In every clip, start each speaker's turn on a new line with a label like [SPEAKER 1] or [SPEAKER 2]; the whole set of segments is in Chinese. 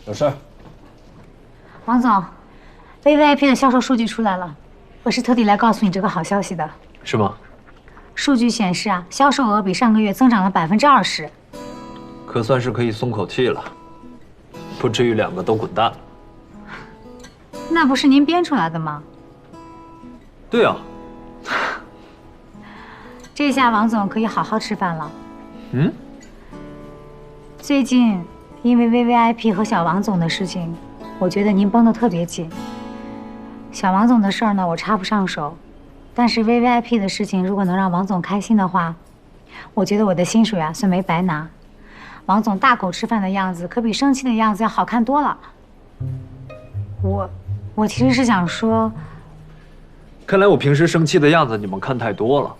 [SPEAKER 1] 有事儿。
[SPEAKER 2] 王总，VVIP 的销售数据出来了，我是特地来告诉你这个好消息的。
[SPEAKER 1] 是吗？
[SPEAKER 2] 数据显示啊，销售额比上个月增长了20%。
[SPEAKER 1] 可算是可以松口气了，不至于两个都滚蛋。
[SPEAKER 2] 那不是您编出来的吗？
[SPEAKER 1] 对啊。
[SPEAKER 2] 这下王总可以好好吃饭了。
[SPEAKER 1] 嗯？
[SPEAKER 2] 最近因为 VVIP 和小王总的事情，我觉得您绷得特别紧。小王总的事儿呢，我插不上手，但是 VVIP 的事情如果能让王总开心的话，我觉得我的薪水啊算没白拿。王总大口吃饭的样子，可比生气的样子要好看多了。我其实是想说，
[SPEAKER 1] 看来我平时生气的样子你们看太多了。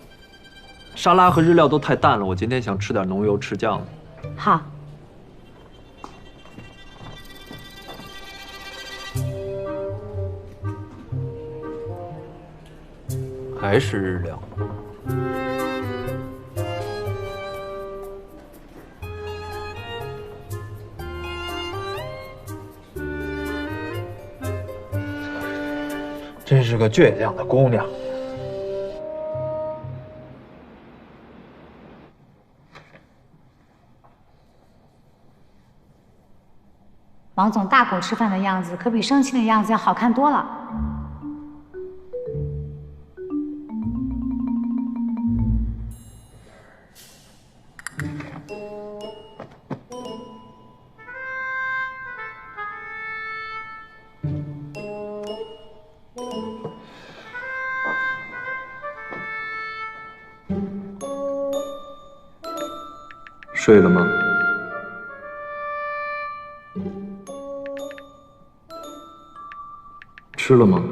[SPEAKER 1] 沙拉和日料都太淡了，我今天想吃点浓油赤酱的。
[SPEAKER 2] 好。
[SPEAKER 1] 还是日料。真是个倔强的姑娘。
[SPEAKER 2] 王总大口吃饭的样子，可比生气的样子要好看多了。
[SPEAKER 1] 睡了吗？吃了吗？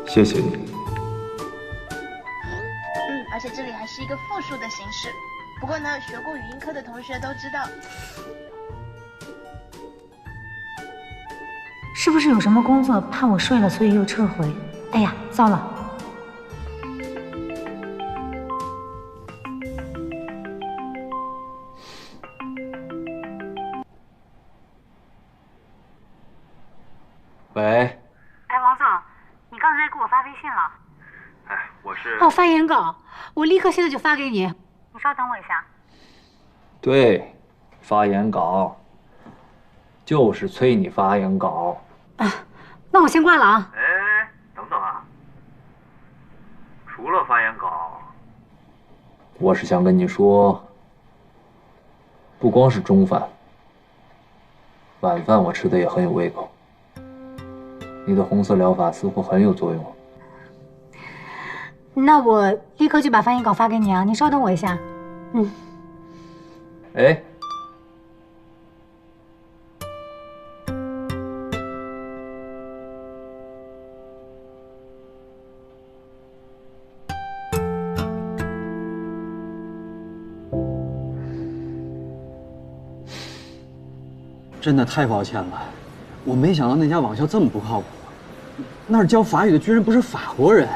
[SPEAKER 1] 谢谢你。
[SPEAKER 3] 而且这里还是一个复数的形式。不过呢，学过语音科的同学都知道。
[SPEAKER 2] 是不是有什么工作怕我睡了，所以又撤回？哎呀，糟了！
[SPEAKER 1] 喂。
[SPEAKER 2] 哎，王总，你刚才给我发微信了？
[SPEAKER 1] 哎，我是。
[SPEAKER 2] 哦，发言稿，我立刻现在就发给你。你稍等我一下。
[SPEAKER 1] 对，发言稿，就是催你发言稿。
[SPEAKER 2] 啊，那我先挂了啊。
[SPEAKER 1] 哎，等等啊！除了发言稿，我是想跟你说，不光是中饭，晚饭我吃的也很有胃口。你的红色疗法似乎很有作用。
[SPEAKER 2] 那我立刻就把发言稿发给你啊，你稍等我一下。嗯。
[SPEAKER 1] 哎。
[SPEAKER 4] 真的太抱歉了，我没想到那家网校这么不靠谱，那儿教法语的居然不是法国人。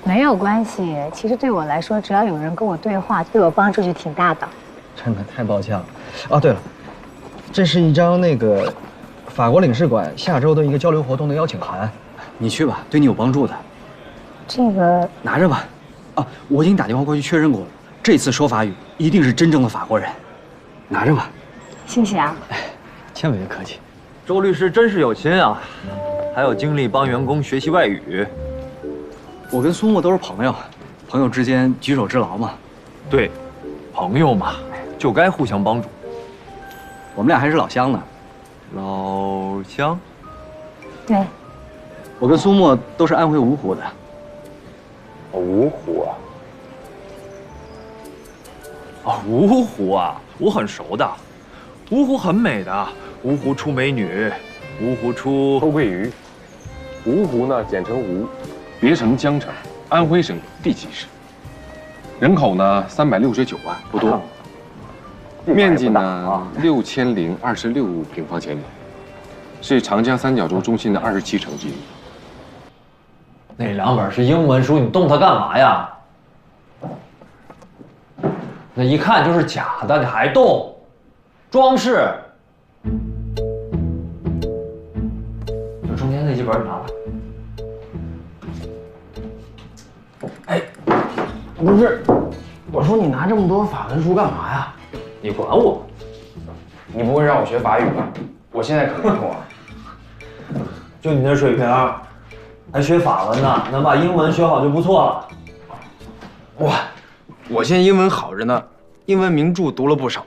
[SPEAKER 2] 没有关系，其实对我来说，只要有人跟我对话，对我帮助就挺大的。
[SPEAKER 4] 真的太抱歉了。哦，对了，这是一张那个法国领事馆下周的一个交流活动的邀请函，你去吧，对你有帮助的。
[SPEAKER 2] 这个
[SPEAKER 4] 拿着吧。啊，我已经打电话过去确认过了，这次说法语一定是真正的法国人。拿着吧。
[SPEAKER 2] 谢谢啊。
[SPEAKER 4] 千万别客气。
[SPEAKER 1] 周律师真是有心啊，还有精力帮员工学习外语。
[SPEAKER 4] 我跟苏沫都是朋友，朋友之间举手之劳嘛。
[SPEAKER 1] 对，朋友嘛，就该互相帮助。
[SPEAKER 4] 我们俩还是老乡呢。
[SPEAKER 1] 老乡？
[SPEAKER 2] 对。
[SPEAKER 4] 我跟苏沫都是安徽芜湖的。
[SPEAKER 1] 芜湖啊？哦，芜湖啊，我很熟的。芜湖很美的，芜湖出美女，芜湖出
[SPEAKER 5] 偷桂鱼。芜湖呢，简称吴，别称江城，安徽省第7市。人口呢369万，不多。面积呢6026平方千米，是长江三角洲中心的27城之一。
[SPEAKER 1] 那2本是英文书，你动它干嘛呀？那一看就是假的，你还动，装饰。就中间那几本拿来。
[SPEAKER 4] 哎，不是，我说你拿这么多法文书干嘛呀？
[SPEAKER 1] 你管我？
[SPEAKER 4] 你不会让我学法语吧？我现在可没空啊。
[SPEAKER 1] 就你那水平，还学法文呢？能把英文学好就不错了。
[SPEAKER 4] 哇，我现在英文好着呢，英文名著读了不少。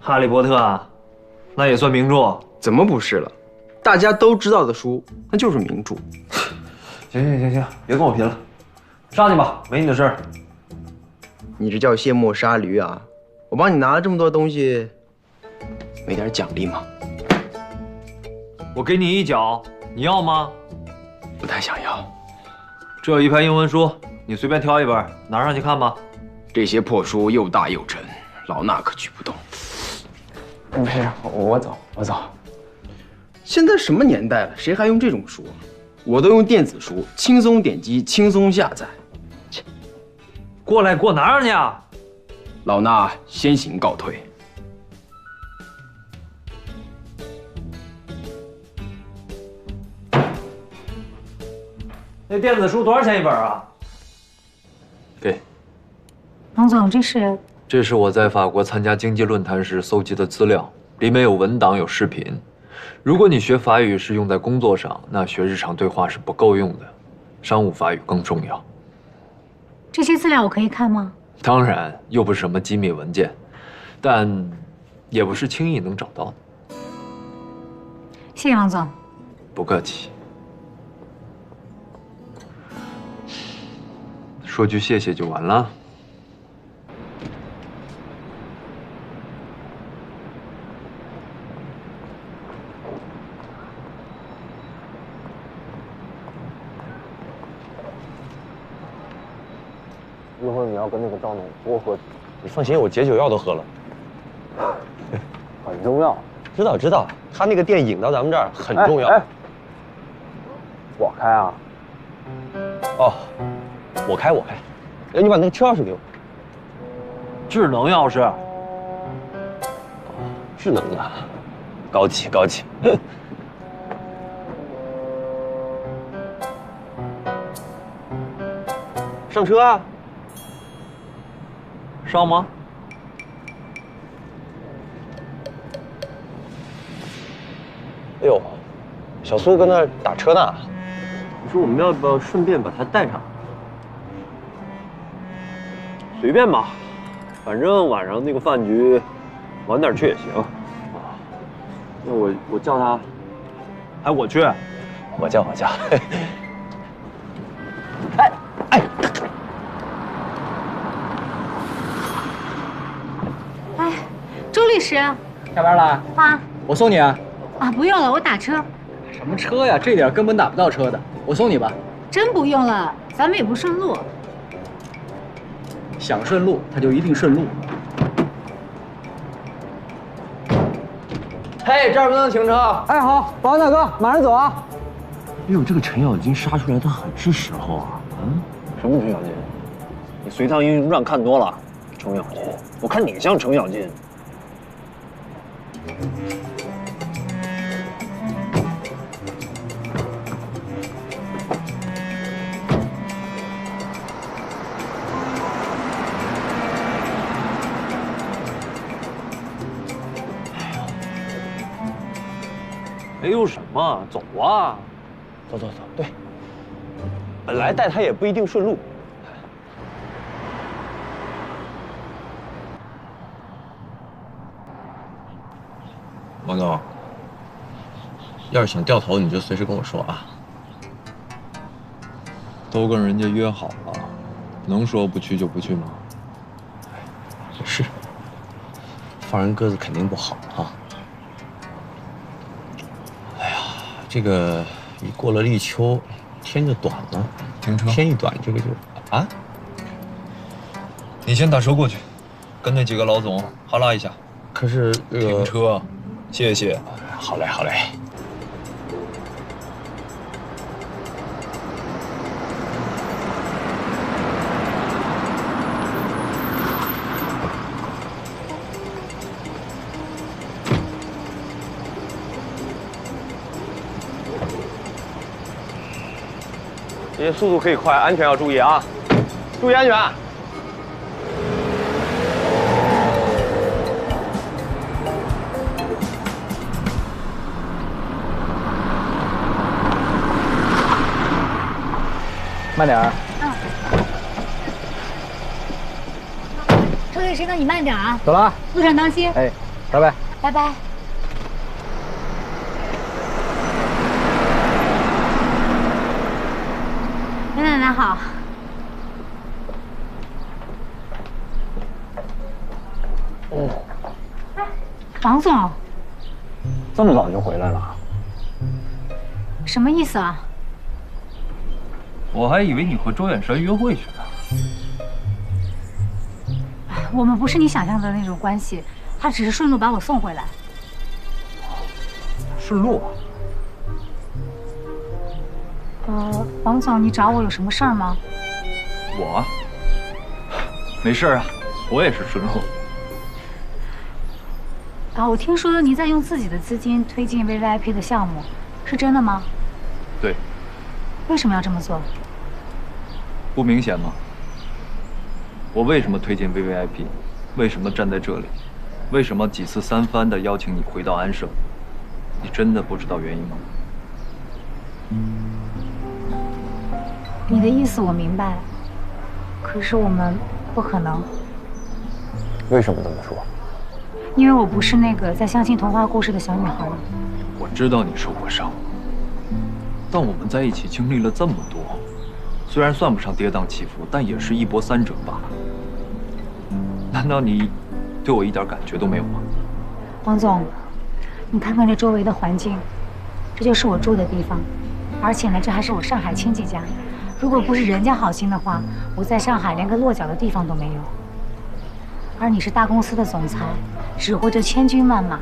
[SPEAKER 1] 哈利波特啊，那也算名著。
[SPEAKER 4] 怎么不是了？大家都知道的书，那就是名著。
[SPEAKER 1] 行，别跟我贫了，上去吧，没你的事儿。
[SPEAKER 4] 你这叫卸磨杀驴啊！我帮你拿了这么多东西，没点奖励吗？
[SPEAKER 1] 我给你1角，你要吗？
[SPEAKER 4] 不太想要。
[SPEAKER 1] 这有一排英文书，你随便挑1本，拿上去看吧。
[SPEAKER 4] 这些破书又大又沉，老衲可举不动。不是，我走。现在什么年代了，谁还用这种书？我都用电子书，轻松点击，轻松下载。切，
[SPEAKER 1] 过来，给我拿上去啊！
[SPEAKER 4] 老衲先行告退。
[SPEAKER 1] 那电子书多少钱1本啊？给。
[SPEAKER 2] 王总，这
[SPEAKER 1] 是我在法国参加经济论坛时搜集的资料，里面有文档，有视频。如果你学法语是用在工作上，那学日常对话是不够用的，商务法语更重要。
[SPEAKER 2] 这些资料我可以看吗？
[SPEAKER 1] 当然，又不是什么机密文件，但也不是轻易能找到的。
[SPEAKER 2] 谢谢王总。
[SPEAKER 1] 不客气。说句谢谢就完了。
[SPEAKER 6] 一会儿你要跟那个张总多喝酒。你放心，我解酒药都喝了。很重要。知道，他那个店引到咱们这儿很重要。哎，我开啊？哦，我开。哎，你把那个车钥匙给我。
[SPEAKER 1] 智能钥匙。
[SPEAKER 6] 智能的，高级。上车啊！
[SPEAKER 1] 上吗？
[SPEAKER 6] 哎呦，小苏跟那儿打车呢。你说我们要不要顺便把他带上？随便吧，反正晚上那个饭局，晚点去也行。那我叫他，
[SPEAKER 1] 还我去？
[SPEAKER 6] 我叫。
[SPEAKER 2] 哎，周律师，
[SPEAKER 7] 下班了
[SPEAKER 2] 啊？
[SPEAKER 7] 我送你啊？
[SPEAKER 2] 啊，不用了，我打车。
[SPEAKER 7] 什么车呀？这点根本打不到车的，我送你吧。
[SPEAKER 2] 真不用了，咱们也不顺路。
[SPEAKER 7] 想顺路，它就一定顺路。
[SPEAKER 1] 嘿，这儿不能停车。
[SPEAKER 7] 哎，好，保安大哥，马上走啊。
[SPEAKER 6] 哎呦，这个程咬金杀出来的很是时候啊！什么程咬金？你《隋唐英雄传》看多了，程咬金，我看你像程咬金。
[SPEAKER 1] 没有什么，走啊！
[SPEAKER 6] 走，对。本来带他也不一定顺路。
[SPEAKER 8] 王总，要是想掉头，你就随时跟我说啊。
[SPEAKER 9] 都跟人家约好了，能说不去就不去吗？
[SPEAKER 8] 是，放人鸽子肯定不好啊。哎呀，这个一过了立秋，天就短了，
[SPEAKER 9] 停车。
[SPEAKER 8] 天一短，这个就啊。
[SPEAKER 9] 你先打车过去，跟那几个老总哈拉一下。
[SPEAKER 8] 可是这个
[SPEAKER 9] 停车，谢谢。
[SPEAKER 8] 好嘞。
[SPEAKER 6] 这些速度可以快，安全要注意啊！注意安全。
[SPEAKER 7] 慢点儿。
[SPEAKER 2] 车队师哥，你慢点啊！
[SPEAKER 7] 走了啊！
[SPEAKER 2] 路上当心。
[SPEAKER 7] 哎，拜拜。
[SPEAKER 2] 拜拜。袁奶奶好。王总，
[SPEAKER 7] 这么早就回来了？
[SPEAKER 2] 什么意思啊？
[SPEAKER 9] 我还以为你和周远山约会去了。
[SPEAKER 2] 我们不是你想象的那种关系，他只是顺路把我送回来。
[SPEAKER 9] 顺路啊？
[SPEAKER 2] 王总，你找我有什么事儿吗？
[SPEAKER 9] 我没事啊，我也是顺路。
[SPEAKER 2] 啊，我听说你在用自己的资金推进 VVIP 的项目，是真的吗？
[SPEAKER 9] 对。
[SPEAKER 2] 为什么要这么做？
[SPEAKER 9] 不明显吗？我为什么推荐 VVIP？ 为什么站在这里？为什么几次三番的邀请你回到安省？你真的不知道原因吗？
[SPEAKER 2] 你的意思我明白，可是我们不可能。
[SPEAKER 6] 为什么这么说？
[SPEAKER 2] 因为我不是那个在相信童话故事的小女孩。
[SPEAKER 9] 我知道你受过伤，但我们在一起经历了这么多，虽然算不上跌宕起伏，但也是一波三折吧。难道你对我一点感觉都没有吗？
[SPEAKER 2] 王总，你看看这周围的环境，这就是我住的地方，而且呢，这还是我上海亲戚家。如果不是人家好心的话，我在上海连个落脚的地方都没有。而你是大公司的总裁，指挥着千军万马，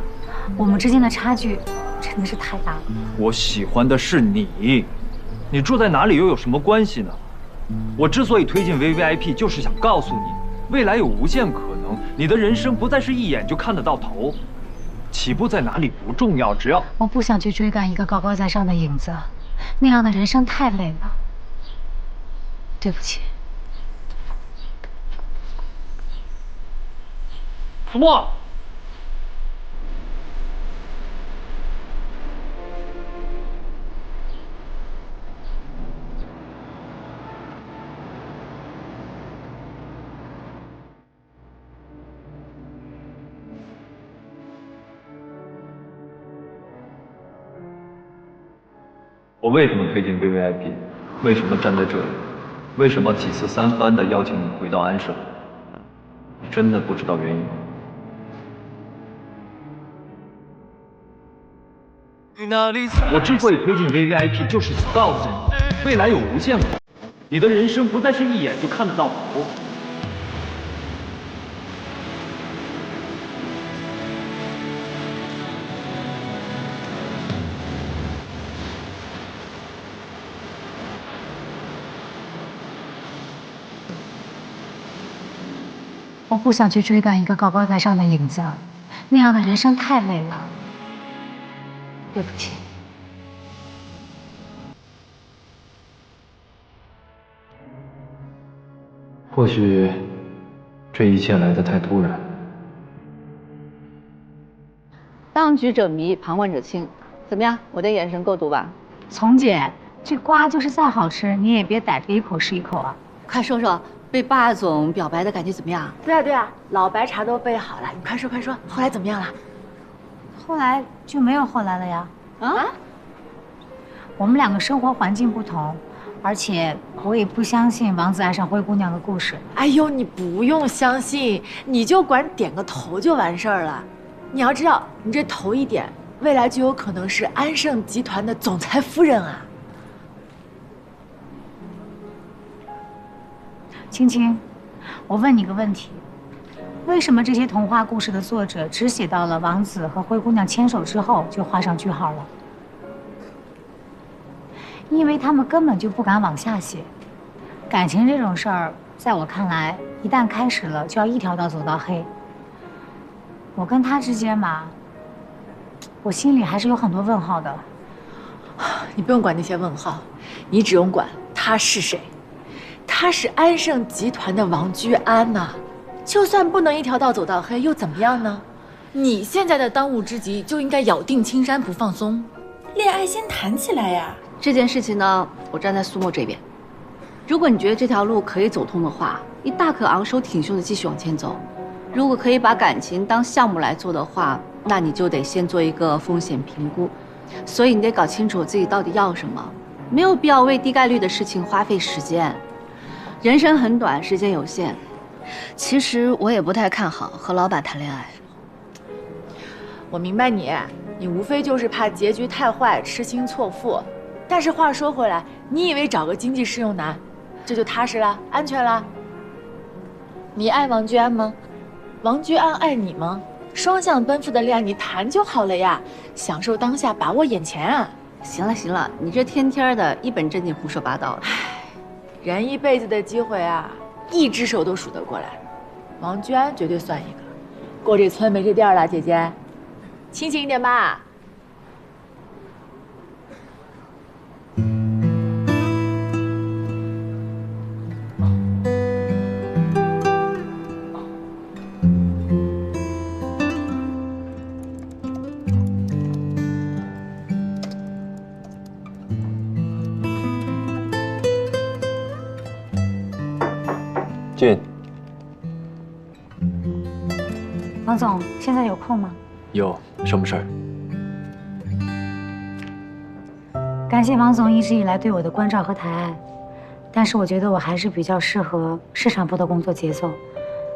[SPEAKER 2] 我们之间的差距真的是太大了。
[SPEAKER 9] 我喜欢的是你，你住在哪里又有什么关系呢？我之所以推进 VVIP， 就是想告诉你，未来有无限可能，你的人生不再是一眼就看得到头。起步在哪里不重要，只要……
[SPEAKER 2] 我不想去追赶一个高高在上的影子，那样的人生太累了。对不起。
[SPEAKER 9] 子墨，我为什么推荐 VVIP？ 为什么站在这里？为什么几次三番的邀请你回到安省？你真的不知道原因吗？我之所以推进 VVIP， 就是想告诉你，未来有无限可能，你的人生不再是一眼就看得到头。
[SPEAKER 2] 我不想去追赶一个高高在上的影子，那样的人生太累了。对不起。
[SPEAKER 1] 或许这一切来得太突然。
[SPEAKER 10] 当局者迷，旁观者清。怎么样，我的眼神够毒吧？
[SPEAKER 2] 丛姐，这瓜就是再好吃，你也别逮着一口是一口啊！
[SPEAKER 10] 快说说，被霸总表白的感觉怎么样？
[SPEAKER 11] 对啊，老白茶都备好了，你快说，后来怎么样了？
[SPEAKER 2] 后来就没有后来了呀。
[SPEAKER 10] 啊？
[SPEAKER 2] 我们两个生活环境不同，而且我也不相信王子爱上灰姑娘的故事。
[SPEAKER 11] 哎呦，你不用相信，你就管点个头就完事儿了。你要知道，你这头一点，未来就有可能是安盛集团的总裁夫人啊。
[SPEAKER 2] 青青，我问你个问题，为什么这些童话故事的作者只写到了王子和灰姑娘牵手之后就画上句号了？因为他们根本就不敢往下写。感情这种事儿，在我看来，一旦开始了，就要一条道走到黑。我跟他之间嘛，我心里还是有很多问号的。
[SPEAKER 11] 你不用管那些问号，你只用管他是谁。他是安盛集团的王居安呐，就算不能一条道走到黑，又怎么样呢？你现在的当务之急就应该咬定青山不放松，
[SPEAKER 12] 恋爱先谈起来呀。
[SPEAKER 10] 这件事情呢，我站在苏沫这边。如果你觉得这条路可以走通的话，你大可昂首挺胸的继续往前走。如果可以把感情当项目来做的话，那你就得先做一个风险评估。所以你得搞清楚自己到底要什么，没有必要为低概率的事情花费时间。人生很短，时间有限。其实我也不太看好和老板谈恋爱。
[SPEAKER 11] 我明白你无非就是怕结局太坏，痴心错付。但是话说回来，你以为找个经济适用男，这就踏实了、安全了？你爱王居安吗？王居安爱你吗？双向奔赴的恋爱你谈就好了呀，享受当下，把握眼前啊！
[SPEAKER 10] 行了，你这天天的一本正经胡说八道的。
[SPEAKER 11] 人一辈子的机会啊，一只手都数得过来。王居安绝对算一个，过这村没这店了，姐姐，清醒一点吧。
[SPEAKER 1] 进。
[SPEAKER 2] 王总，现在有空吗？
[SPEAKER 1] 有什么事儿？
[SPEAKER 2] 感谢王总一直以来对我的关照和抬爱，但是我觉得我还是比较适合市场部的工作节奏，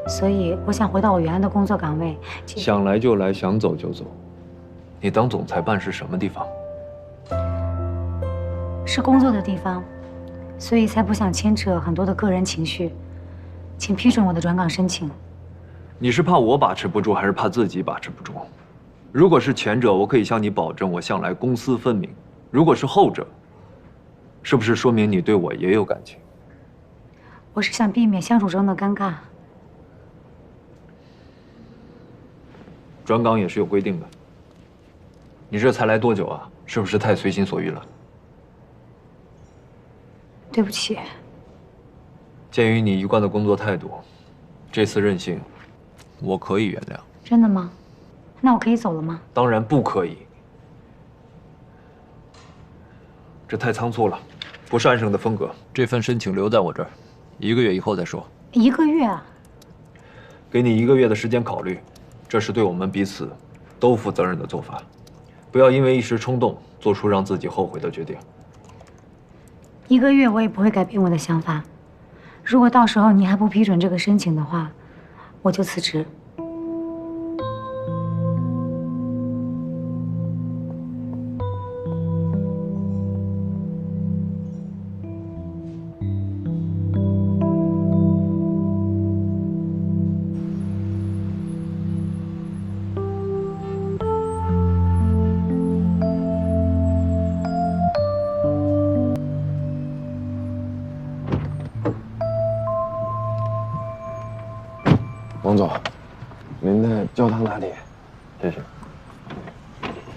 [SPEAKER 2] 所以我想回到我原来的工作岗位。
[SPEAKER 1] 想来就来，想走就走。你当总裁办是什么地方？
[SPEAKER 2] 是工作的地方，所以才不想牵扯很多的个人情绪。请批准我的转岗申请。
[SPEAKER 9] 你是怕我把持不住，还是怕自己把持不住？如果是前者，我可以向你保证，我向来公私分明；如果是后者，是不是说明你对我也有感情？
[SPEAKER 2] 我是想避免相处中的尴尬。
[SPEAKER 9] 转岗也是有规定的。你这才来多久啊？是不是太随心所欲了？
[SPEAKER 2] 对不起。
[SPEAKER 9] 鉴于你一贯的工作态度，这次任性，我可以原谅。
[SPEAKER 2] 真的吗？那我可以走了吗？
[SPEAKER 9] 当然不可以。这太仓促了，不是安盛的风格。
[SPEAKER 1] 这份申请留在我这儿，1个月以后再说。
[SPEAKER 2] 1个月啊？
[SPEAKER 9] 给你1个月的时间考虑，这是对我们彼此都负责任的做法。不要因为一时冲动做出让自己后悔的决定。
[SPEAKER 2] 1个月我也不会改变我的想法。如果到时候你还不批准这个申请的话，我就辞职。
[SPEAKER 5] 王总，您的焦糖拿铁，谢谢。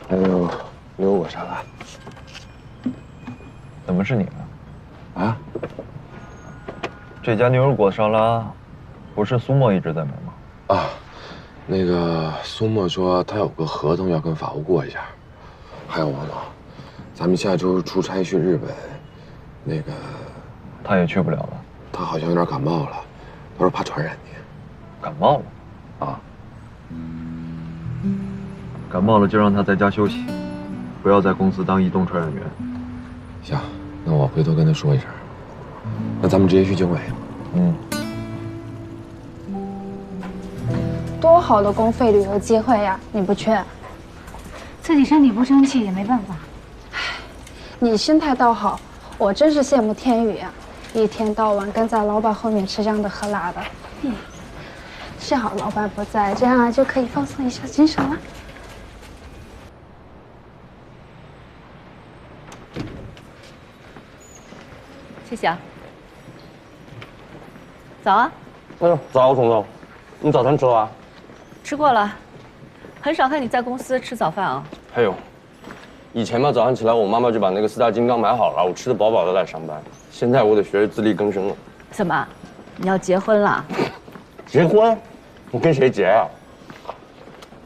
[SPEAKER 5] 还有牛油果沙拉。
[SPEAKER 9] 怎么是你呢？
[SPEAKER 5] 啊？
[SPEAKER 9] 这家牛油果沙拉，不是苏沫一直在买吗？
[SPEAKER 5] 啊，那个苏沫说他有个合同要跟法务过一下。还有王总，咱们下周出差去日本，那个
[SPEAKER 9] 他也去不了了。
[SPEAKER 5] 他好像有点感冒了，他说怕传染你。
[SPEAKER 9] 感冒了？啊。感冒了就让他在家休息，不要在公司当移动传染源。
[SPEAKER 5] 行，那我回头跟他说一声。那咱们直接去经纬。
[SPEAKER 9] 嗯。
[SPEAKER 13] 多好的公费旅游机会呀，你不去？
[SPEAKER 2] 自己身体不争气也没办法。
[SPEAKER 13] 你心态倒好，我真是羡慕天宇呀，一天到晚跟在老板后面吃香的喝辣的。幸好老板不在，这样就可以放松一下精神了。
[SPEAKER 10] 谢谢啊。早啊。
[SPEAKER 6] 哎呦，早，总总，你早餐吃了吧？
[SPEAKER 10] 吃过了，很少看你在公司吃早饭啊。
[SPEAKER 6] 还有，以前嘛，早上起来我妈妈就把那个4大金刚买好了，我吃得饱饱的来上班。现在我得学着自力更生了。
[SPEAKER 10] 怎么，你要结婚了？
[SPEAKER 6] 结婚？我跟谁结啊？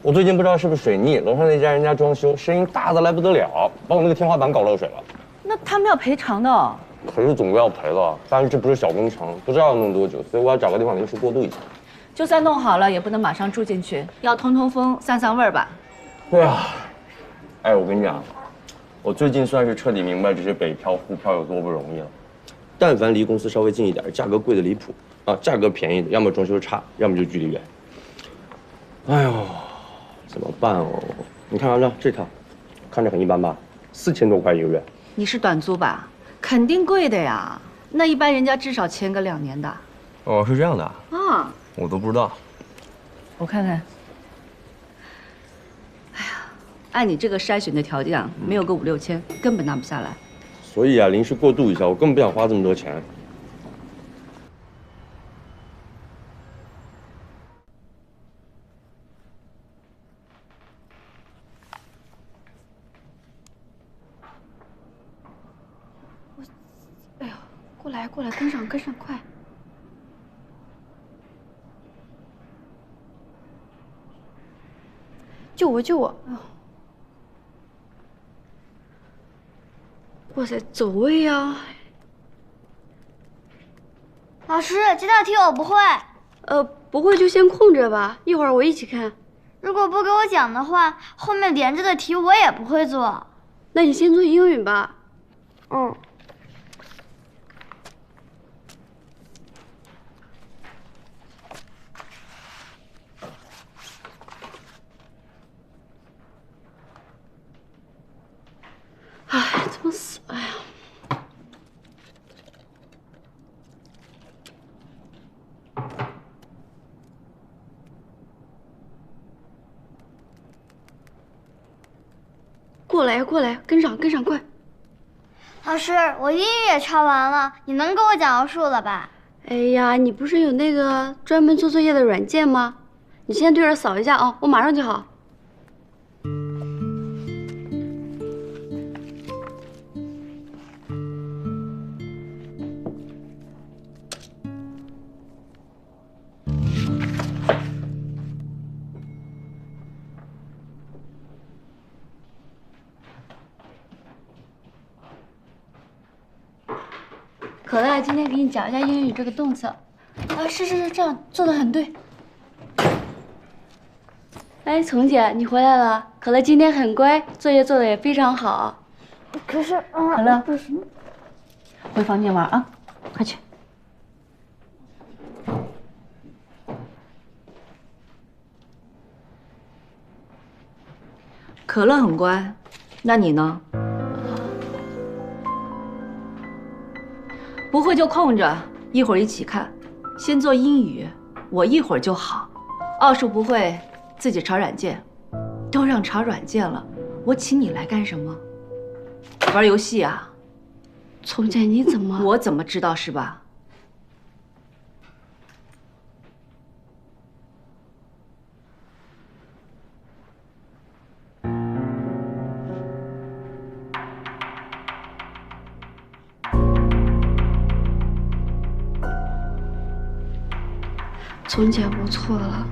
[SPEAKER 6] 我最近不知道是不是水逆，楼上那家人家装修，声音大得来不得了，把我那个天花板搞漏水了。
[SPEAKER 10] 那他们要赔偿的哦。
[SPEAKER 6] 可是总归要赔了，但是这不是小工程，不知道要弄多久，所以我要找个地方临时过渡一下。
[SPEAKER 10] 就算弄好了，也不能马上住进去，要通通风、散散味儿吧。
[SPEAKER 6] 对啊。哎，我跟你讲，我最近算是彻底明白这些北漂、沪漂有多不容易了。但凡离公司稍微近一点，价格贵的离谱啊！价格便宜的，要么装修差，要么就距离远。哎呦，怎么办哦？你看这套，看着很一般吧？4000多块1个月。
[SPEAKER 10] 你是短租吧？肯定贵的呀。那一般人家至少签个2年的。
[SPEAKER 8] 哦，是这样的
[SPEAKER 10] 啊？
[SPEAKER 8] 我都不知道。
[SPEAKER 10] 我看看。哎呀，按你这个筛选的条件，没有个5、6千，根本拿不下来。
[SPEAKER 6] 所以啊，临时过渡一下，我根本不想花这么多钱。
[SPEAKER 13] 哎呦，过来，跟上，快！救我！哎呦！哇塞，走位呀！
[SPEAKER 14] 老师，这道题我不会。
[SPEAKER 13] 不会就先空着吧，一会儿我一起看。
[SPEAKER 14] 如果不给我讲的话，后面连着的题我也不会做。
[SPEAKER 13] 那你先做英语吧。
[SPEAKER 14] 嗯。
[SPEAKER 13] 哎，怎么死了呀？过来，跟上，快！
[SPEAKER 14] 老师，我英语也抄完了，你能给我讲个数了吧？
[SPEAKER 13] 哎呀，你不是有那个专门做作业的软件吗？你先对着扫一下啊，我马上就好。可乐，今天给你讲一下英语这个动词。啊，是，这样做的很对。哎，丛姐，你回来了。可乐今天很乖，作业做的也非常好。
[SPEAKER 14] 可是，
[SPEAKER 10] 可乐，回房间玩啊，快去。可乐很乖，那你呢？不会就空着，一会儿一起看。先做英语，我一会儿就好。奥数不会，自己查软件。都让查软件了，我请你来干什么？玩游戏啊？
[SPEAKER 13] 丛姐，你怎么？
[SPEAKER 10] 我怎么知道是吧？
[SPEAKER 13] 丛姐，我错了。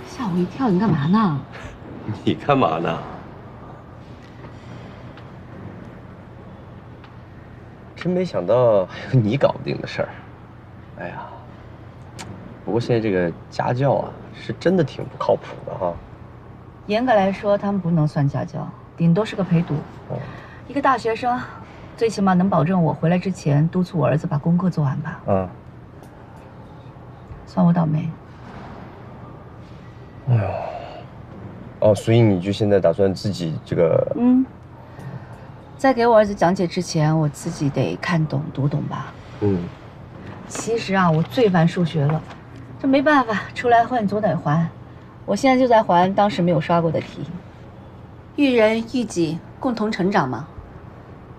[SPEAKER 10] 吓我一跳！你干嘛呢？
[SPEAKER 6] 你干嘛呢？真没想到还有你搞不定的事儿。哎呀，不过现在这个家教啊，是真的挺不靠谱的哈。
[SPEAKER 10] 严格来说，他们不能算家教，顶多是个陪读。一个大学生，最起码能保证我回来之前督促我儿子把功课做完吧。算我倒霉。
[SPEAKER 6] 哎呦，哦，所以你就现在打算自己这个？
[SPEAKER 10] 在给我儿子讲解之前，我自己得看懂、读懂吧。其实啊，我最烦数学了，这没办法，出来混总得还。我现在就在还当时没有刷过的题。育人育己，共同成长嘛。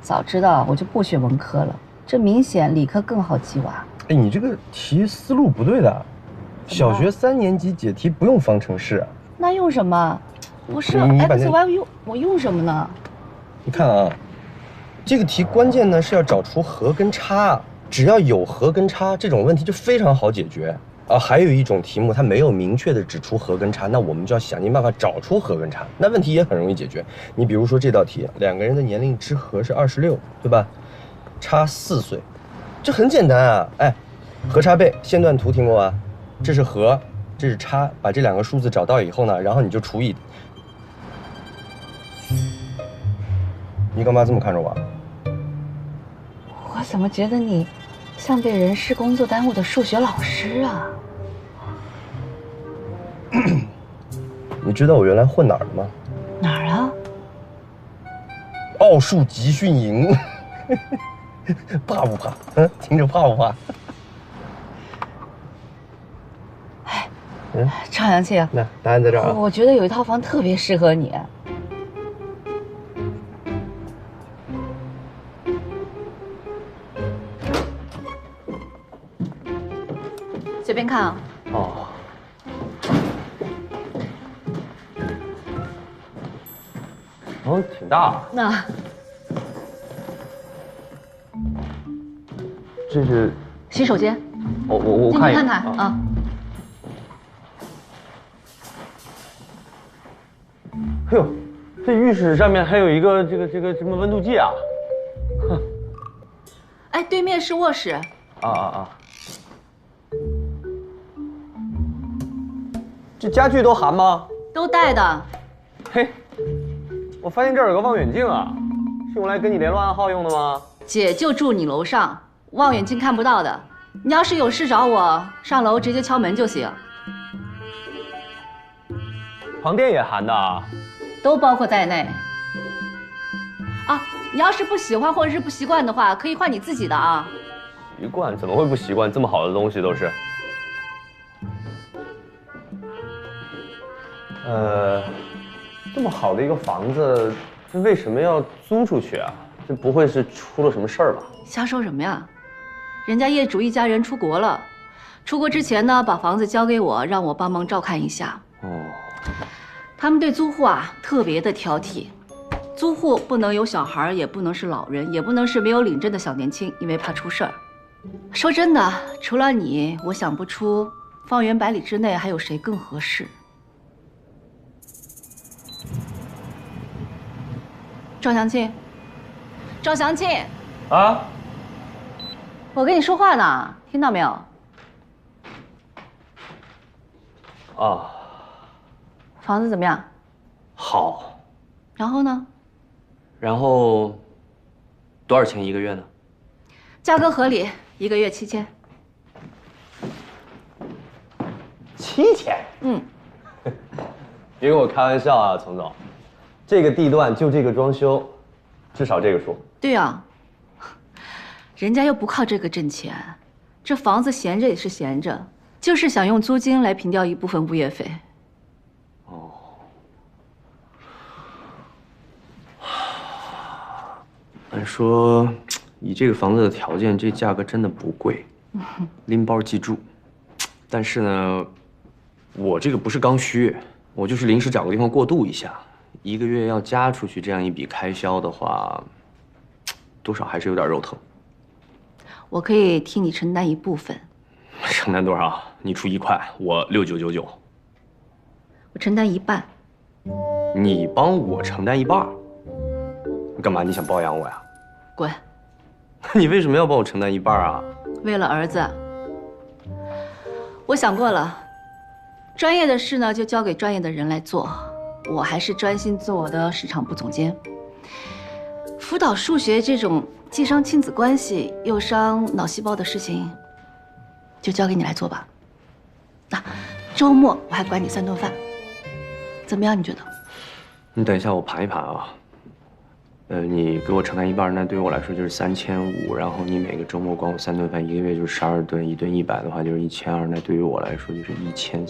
[SPEAKER 10] 早知道我就不学文科了，这明显理科更好记娃。
[SPEAKER 6] 哎，你这个题思路不对的。小学3年级解题不用方程式啊。
[SPEAKER 10] 那用什么？不是 x y 我用什么呢？
[SPEAKER 6] 你看啊，这个题关键呢是要找出和跟差，只要有和跟差，这种问题就非常好解决。还有一种题目它没有明确的指出和跟差，那我们就要想尽办法找出和跟差，那问题也很容易解决。你比如说这道题，2个人的年龄之和是26，对吧？差4岁，这很简单啊。哎，和差倍线段图听过吗？这是和，这是差，把这2个数字找到以后呢，然后你就除以。你干嘛这么看着我？
[SPEAKER 10] 我怎么觉得你像被人事工作耽误的数学老师啊？
[SPEAKER 6] 你知道我原来混哪儿的吗？
[SPEAKER 10] 哪儿啊？
[SPEAKER 6] 奥数集训营。怕不怕？听着怕不怕？
[SPEAKER 10] 赵阳庆，
[SPEAKER 6] 那答案在这儿啊。
[SPEAKER 10] 我觉得有一套房特别适合你。随便看啊。
[SPEAKER 6] 挺大。
[SPEAKER 10] 那
[SPEAKER 6] 这是
[SPEAKER 10] 洗手间。
[SPEAKER 6] 我看一眼。
[SPEAKER 10] 进去看看啊。
[SPEAKER 6] 哎呦，这浴室上面还有一个这个什么温度计啊？
[SPEAKER 10] 哎，对面是卧室。
[SPEAKER 6] 这家具都含吗？
[SPEAKER 10] 都带的。
[SPEAKER 6] 嘿，我发现这儿有个望远镜啊，是用来跟你联络暗号用的吗？
[SPEAKER 10] 姐就住你楼上，望远镜看不到的。你要是有事找我，上楼直接敲门就行。
[SPEAKER 6] 床垫也含的啊？
[SPEAKER 10] 都包括在内。啊，你要是不喜欢或者是不习惯的话，可以换你自己的啊。
[SPEAKER 6] 习惯怎么会不习惯？这么好的东西都是。这么好的一个房子，这为什么要租出去啊？这不会是出了什么事儿吧？
[SPEAKER 10] 瞎说什么呀？人家业主一家人出国了，出国之前呢，把房子交给我，让我帮忙照看一下。他们对租户啊特别的挑剔，租户不能有小孩，也不能是老人，也不能是没有领证的小年轻，因为怕出事儿。说真的，除了你，我想不出方圆100里之内还有谁更合适。赵祥庆，赵祥庆
[SPEAKER 6] 啊！
[SPEAKER 10] 我跟你说话呢，听到没有？
[SPEAKER 6] 啊。
[SPEAKER 10] 房子怎么样？
[SPEAKER 6] 好。
[SPEAKER 10] 然后呢？
[SPEAKER 6] 然后，多少钱一个月呢？
[SPEAKER 10] 价格合理，1个月7000。
[SPEAKER 6] 7000？别跟我开玩笑啊，丛总。这个地段就这个装修，至少这个数。
[SPEAKER 10] 对啊，人家又不靠这个挣钱，这房子闲着也是闲着，就是想用租金来平掉一部分物业费。
[SPEAKER 6] 按说，以这个房子的条件，这价格真的不贵，拎包即住。但是呢，我这个不是刚需，我就是临时找个地方过渡一下。1个月要加出去这样一笔开销的话，多少还是有点肉疼。
[SPEAKER 10] 我可以替你承担一部分。
[SPEAKER 6] 承担多少？你出1块，我6999。
[SPEAKER 10] 我承担1半。
[SPEAKER 6] 你帮我承担1半？干嘛？你想包养我呀？
[SPEAKER 10] 滚！
[SPEAKER 6] 你为什么要帮我承担1半啊？
[SPEAKER 10] 为了儿子。我想过了，专业的事呢就交给专业的人来做，我还是专心做我的市场部总监。辅导数学这种既伤亲子关系又伤脑细胞的事情，就交给你来做吧。周末我还管你3顿饭，怎么样？你觉得？
[SPEAKER 6] 你等一下，我盘一盘啊。你给我承担一半，那对于我来说就是3500，然后你每个周末管我3顿饭，1个月就是12顿，1顿100的话就是1200，那对于我来说就是1400。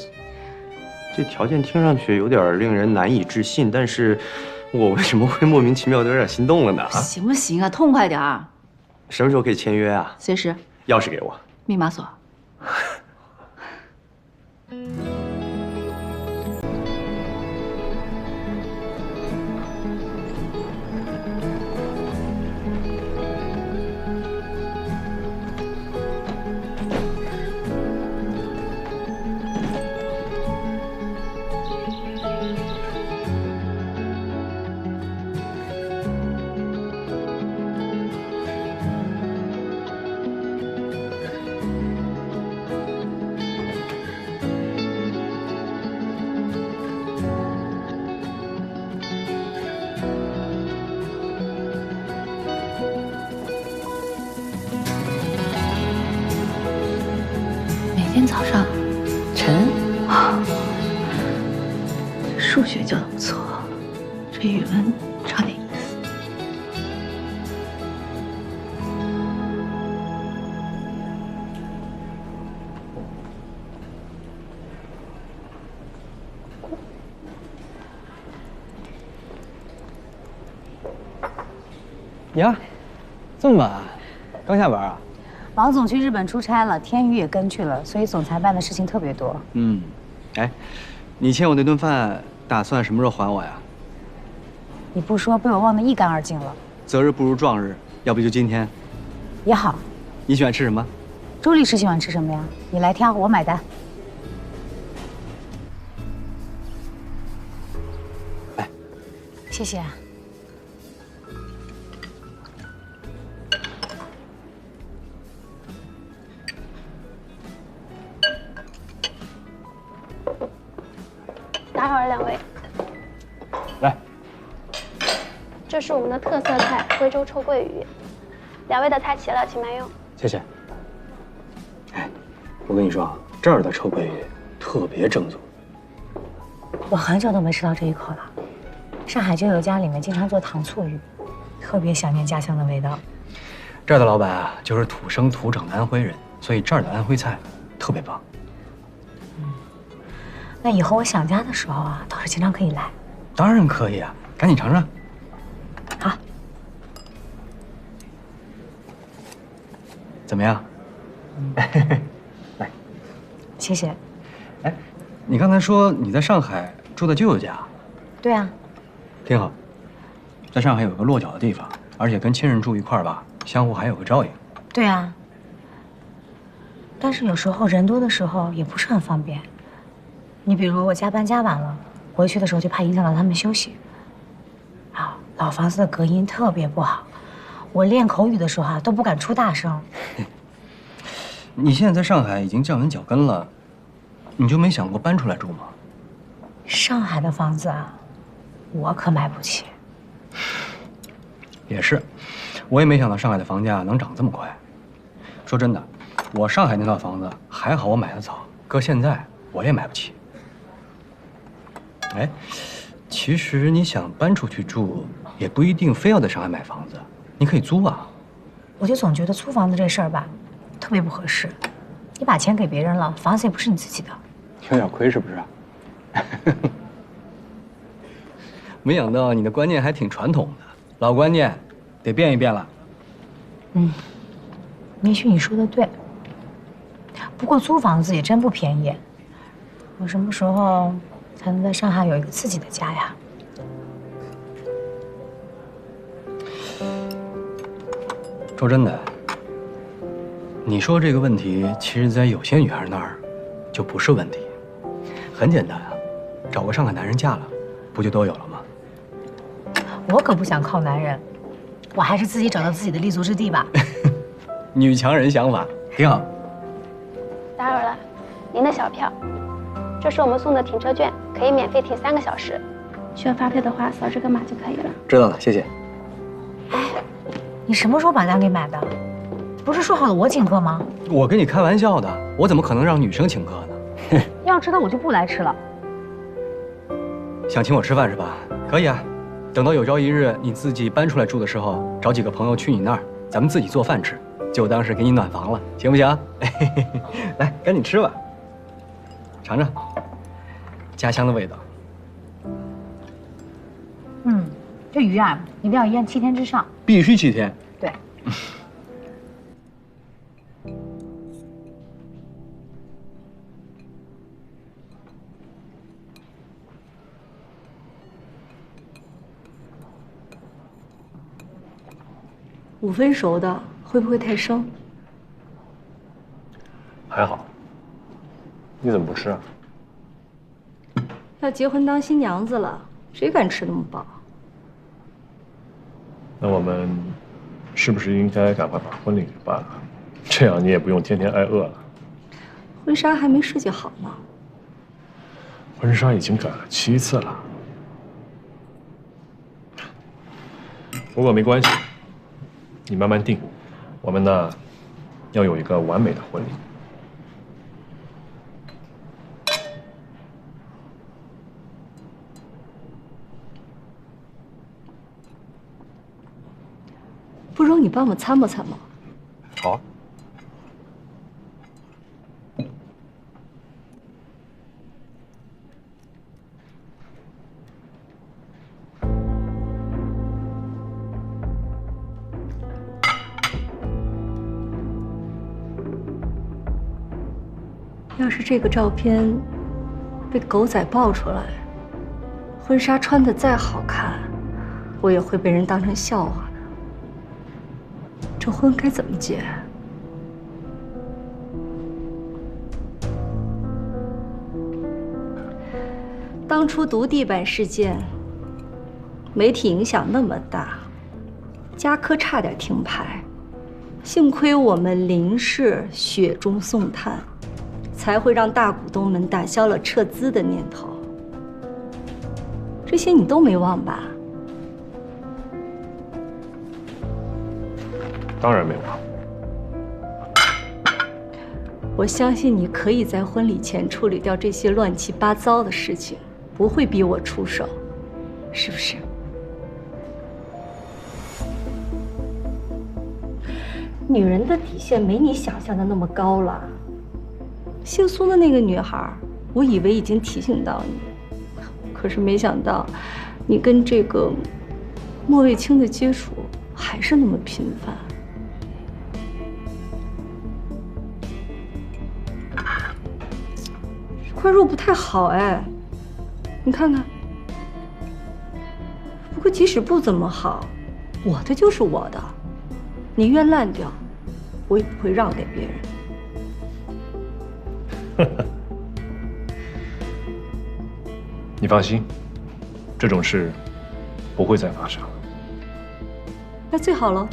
[SPEAKER 6] 这条件听上去有点令人难以置信，但是我为什么会莫名其妙的有点心动了呢？
[SPEAKER 10] 行不行啊？痛快点儿。
[SPEAKER 6] 什么时候可以签约啊？
[SPEAKER 10] 随时。
[SPEAKER 6] 钥匙给我。
[SPEAKER 10] 密码锁。每天早上，晨数学教的不错，这语文差点意思。
[SPEAKER 7] 呀，这么晚，刚下班啊？
[SPEAKER 2] 王总去日本出差了，天宇也跟去了，所以总裁办的事情特别多。
[SPEAKER 7] 哎，你欠我那顿饭，打算什么时候还我呀？
[SPEAKER 2] 你不说，被我忘得一干二净了。
[SPEAKER 7] 择日不如撞日，要不就今天。
[SPEAKER 2] 也好。
[SPEAKER 7] 你喜欢吃什么？
[SPEAKER 2] 朱律师喜欢吃什么呀？你来挑，我买单。
[SPEAKER 7] 来，
[SPEAKER 2] 谢谢。
[SPEAKER 13] 待会儿2位。
[SPEAKER 7] 来，
[SPEAKER 13] 这是我们的特色菜——徽州臭鳜鱼。2位的菜齐了，请慢用。
[SPEAKER 7] 谢谢。哎，我跟你说啊，这儿的臭鳜鱼特别正宗。
[SPEAKER 2] 我很久都没吃到这一口了。上海就有家里面经常做糖醋鱼，特别想念家乡的味道。
[SPEAKER 7] 这儿的老板啊，就是土生土长的安徽人，所以这儿的安徽菜特别棒。
[SPEAKER 2] 那以后我想家的时候啊，倒是经常可以来。
[SPEAKER 7] 当然可以啊，赶紧尝尝。
[SPEAKER 2] 好。
[SPEAKER 7] 怎么样？来，
[SPEAKER 2] 谢谢。
[SPEAKER 7] 哎，你刚才说你在上海住在舅舅家？
[SPEAKER 2] 对啊。
[SPEAKER 7] 挺好，在上海有个落脚的地方，而且跟亲人住一块儿吧，相互还有个照应。
[SPEAKER 2] 对啊。但是有时候人多的时候也不是很方便。你比如我加班加晚了，回去的时候就怕影响到他们休息。啊，老房子的隔音特别不好，我练口语的时候啊都不敢出大声。
[SPEAKER 7] 你现在在上海已经站稳脚跟了，你就没想过搬出来住吗？
[SPEAKER 2] 上海的房子啊，我可买不起。
[SPEAKER 7] 也是，我也没想到上海的房价能涨这么快。说真的，我上海那套房子还好，我买的早，搁现在我也买不起。哎，其实你想搬出去住，也不一定非要在上海买房子，你可以租啊。
[SPEAKER 2] 我就总觉得租房子这事儿吧，特别不合适。你把钱给别人了，房子也不是你自己的，
[SPEAKER 7] 有点亏是不是？没想到你的观念还挺传统的，老观念得变一变了。
[SPEAKER 2] 也许你说的对。不过租房子也真不便宜。我什么时候才能在上海有一个自己的家呀？
[SPEAKER 7] 说真的，你说这个问题，其实在有些女孩那儿就不是问题。很简单啊，找个上海男人嫁了，不就都有了吗？
[SPEAKER 2] 我可不想靠男人，我还是自己找到自己的立足之地吧。
[SPEAKER 7] 女强人想法挺好。
[SPEAKER 13] 待会儿了，您的小票。这是我们送的停车券，可以免费停3个小时。需要发票的话，扫这个码就可以了。
[SPEAKER 7] 知道了，谢谢。
[SPEAKER 2] 你什么时候把单给买的？不是说好了我请客吗？
[SPEAKER 7] 我跟你开玩笑的，我怎么可能让女生请客呢？
[SPEAKER 2] 要知道我就不来吃了。
[SPEAKER 7] 想请我吃饭是吧？可以啊，等到有朝一日你自己搬出来住的时候，找几个朋友去你那儿，咱们自己做饭吃，就当是给你暖房了，行不行？来，赶紧吃吧，尝尝家乡的味道。
[SPEAKER 2] 这鱼啊，一定要腌7天之上，
[SPEAKER 7] 必须7天。
[SPEAKER 2] 对。
[SPEAKER 15] 5分熟的会不会太生？
[SPEAKER 5] 还好。你怎么不吃啊？
[SPEAKER 15] 要结婚当新娘子了，谁敢吃那么饱？
[SPEAKER 5] 那我们是不是应该赶快把婚礼给办了？这样你也不用天天挨饿了。
[SPEAKER 15] 婚纱还没设计好呢。
[SPEAKER 5] 婚纱已经改了7次了。不过没关系，你慢慢定。我们呢，要有一个完美的婚礼。
[SPEAKER 15] 不如你帮我参谋参谋。
[SPEAKER 5] 好。
[SPEAKER 15] 要是这个照片被狗仔爆出来，婚纱穿得再好看，我也会被人当成笑话的。这婚该怎么结？当初毒地板事件，媒体影响那么大，嘉科差点停牌，幸亏我们林氏雪中送炭，才会让大股东们打消了撤资的念头。这些你都没忘吧？
[SPEAKER 5] 当然没忘。
[SPEAKER 15] 我相信你可以在婚礼前处理掉这些乱七八糟的事情，不会逼我出手，是不是？女人的底线没你想象的那么高了。姓苏的那个女孩，我以为已经提醒到你，可是没想到，你跟这个莫卫清的接触还是那么频繁。这块肉不太好哎，你看看。不过即使不怎么好，我的就是我的，宁愿烂掉，我也不会让给别人。
[SPEAKER 5] 你放心，这种事不会再发生了。
[SPEAKER 15] 那最好了。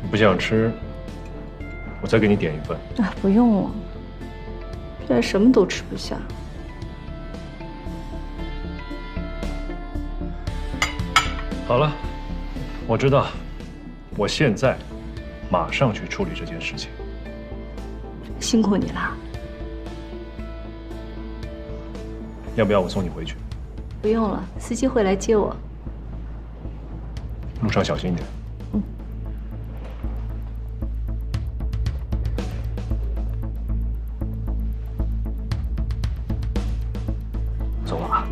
[SPEAKER 5] 你不想吃，我再给你点一份。
[SPEAKER 15] 啊，不用了，现在什么都吃不下。
[SPEAKER 5] 好了，我知道，我现在马上去处理这件事情。
[SPEAKER 15] 辛苦你了。
[SPEAKER 5] 要不要我送你回去？
[SPEAKER 15] 不用了，司机会来接我。
[SPEAKER 5] 路上小心点。
[SPEAKER 1] 走了啊。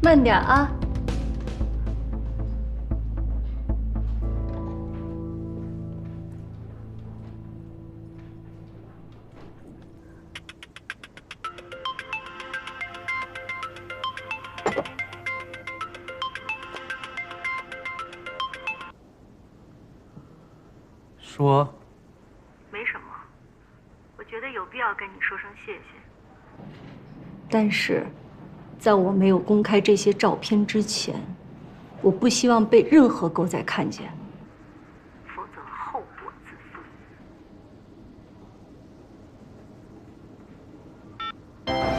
[SPEAKER 15] 慢点啊。
[SPEAKER 1] 说，
[SPEAKER 15] 没什么，我觉得有必要跟你说声谢谢。但是，在我没有公开这些照片之前，我不希望被任何狗仔看见。